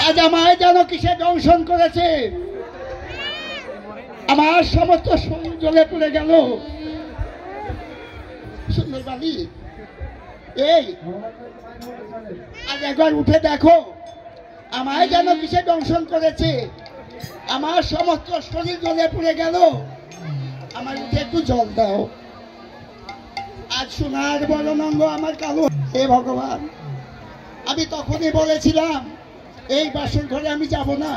আজ আমায় যেন কিসে দংশন করেছে, আমার সমস্ত শরীর জ্বলে পড়ে গেল। সুন্দর বালি, এই আজ একবার উঠে দেখো, আমায় যেন কিসে দংশন করেছে, আমার সমস্ত শরীর জ্বলে পড়ে গেল। আমার উঠে একটু জল দাও। আজ সোনার বরণাঙ্গ আমার কালো। হে ভগবান, আমি তখনই বলেছিলাম এই বাসর ঘরে আমি যাব না।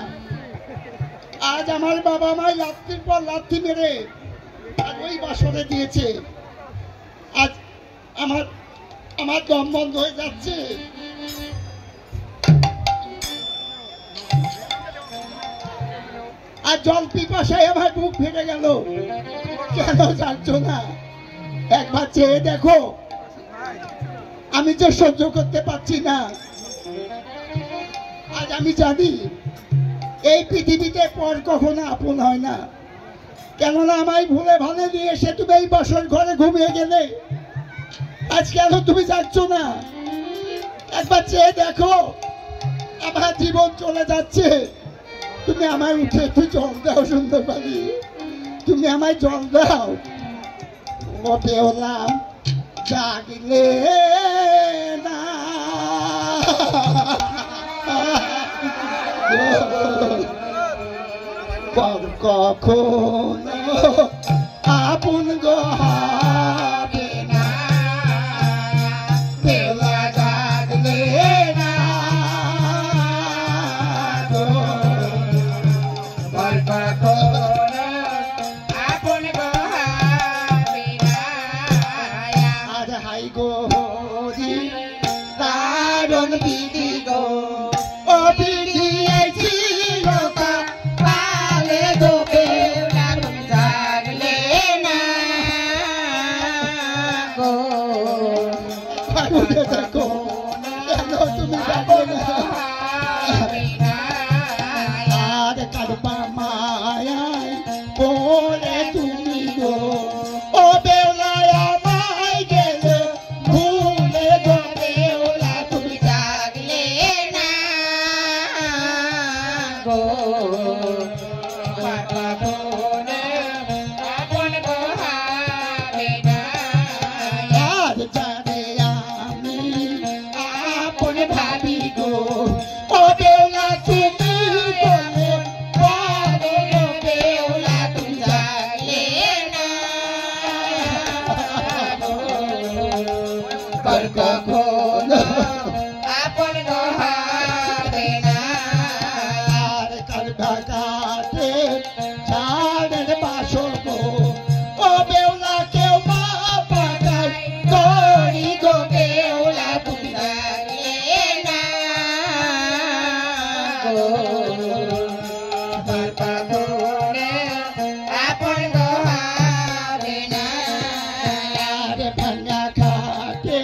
আজ আমার বাবা মায় লাত্তির পর লাত্তি মেরে আর ওই বাসরে দিয়েছে। আজ আমার আমার দম বন্ধ হয়ে যাচ্ছে। আর জল পিপাসায় আমার বুক ফেটে গেল। কেন যাচ্ছ না? একবার চেয়ে দেখো, আমি যে সহ্য করতে পারছি না। আজ আমি জানি এই পৃথিবীতে পর কখনো আপন হয় না। কেননা আমায় ভুলে ভালে নিয়ে এসে তুমি এই বাসর ঘরে ঘুমিয়ে গেলে। আজ কেন তুমি যাচ্ছ না? একবার চেয়ে দেখো, আমার জীবন চলে যাচ্ছে। তুমি আমায় উঠে একটু জল দাও সুন্দর বালি, তুমি আমায় জল দাও। ওঠে হলাম জাগলে না, কখনো আপন গো হবে না, বেলা জাগলে না গো, কখনো আপন গো হবে না। আজ হাই গো হরি দারুণ বিধি গো, ও বিধি ছিল পালে গো বেলা জাগলে না গো। দেখো কেন তুমি জাগলে না? আর কারবা মায়ায় পড়ে তুমি গো, ও বেলায় আমায় গেলে ভুলে গো বেলা তুমি জাগলে না গো। আর জানে আমি আপন ভাবি গো, ও বেলা তুমি বলে বলে গো বেলা তুমি জাগলে না গো। কখনো আপন গো হবে না। আর কারবা কাটে ছাড়ের বাসর গো, ও বেলা কেউ মা পাতায় করি গো বেলা তুমি জাগলে না গো। আপন গো হবে না। আর ভাঙা খাটে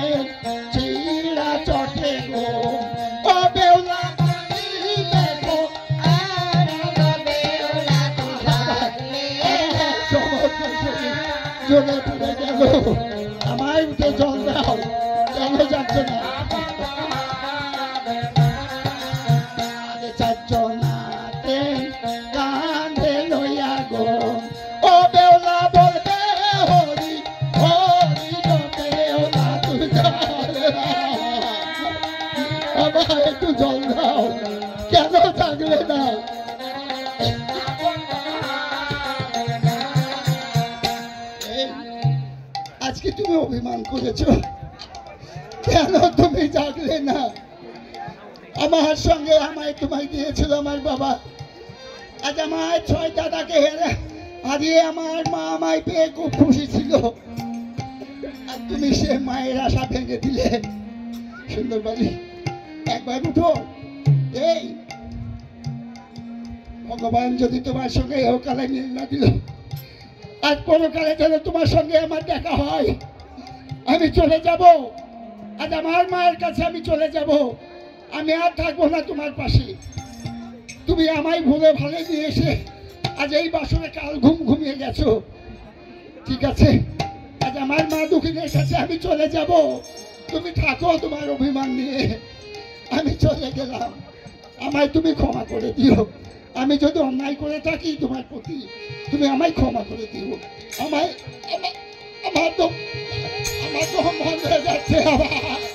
চিড়া চটে গো, ও বেলা দেখো আর গো বেলা তুমি জাগলে না। সমস্ত শরীর জ্বলে পড়ে গেল। আমায় উঠে জল দাও। কেন যাচ্ছ না? চারজনাতে কাঁধে লইয়া গো, ও বেলা বলবে হরি হরি গো বেলা তুমি জাগলে না। আমায় একটু জল দাও। কেন জাগলে না? আজকে তুমি অভিমান করেছো, কেন তুমি জাগলে না? আমার সঙ্গে আমায় তোমায় দিয়েছিল আমার বাবা। আজ আমার 6 দাদাকে হারিয়ে আমার মা আমায় পেয়ে খুব খুশি ছিল। আর তুমি সে মায়ের আশা ভেঙে দিলে। সুন্দর বালি, একবার উঠো। এই ভগবান যদি তোমার সঙ্গে এহকালে মিল না দিল, আজ পরকালে যেন তোমার সঙ্গে আমার দেখা হয়। আমি চলে যাব, আজ আমার মায়ের কাছে আমি চলে যাব। আমি আর থাকবো না তোমার পাশে। তুমি আমায় ভুলে ভালে দিয়ে এসে আজ এই বাসরে কাল ঘুমিয়ে গেছো। ঠিক আছে, আজ আমার মা দুঃখিনের কাছে আমি চলে যাব। তুমি থাকো তোমার অভিমান নিয়ে। আমি চলে গেলাম। আমায় তুমি ক্ষমা করে দিও। আমি যদি অন্যায় করে থাকি তোমার প্রতি, তুমি আমায় ক্ষমা করে দিও। আমায় আমার তো মন হয়ে যাচ্ছে আবার।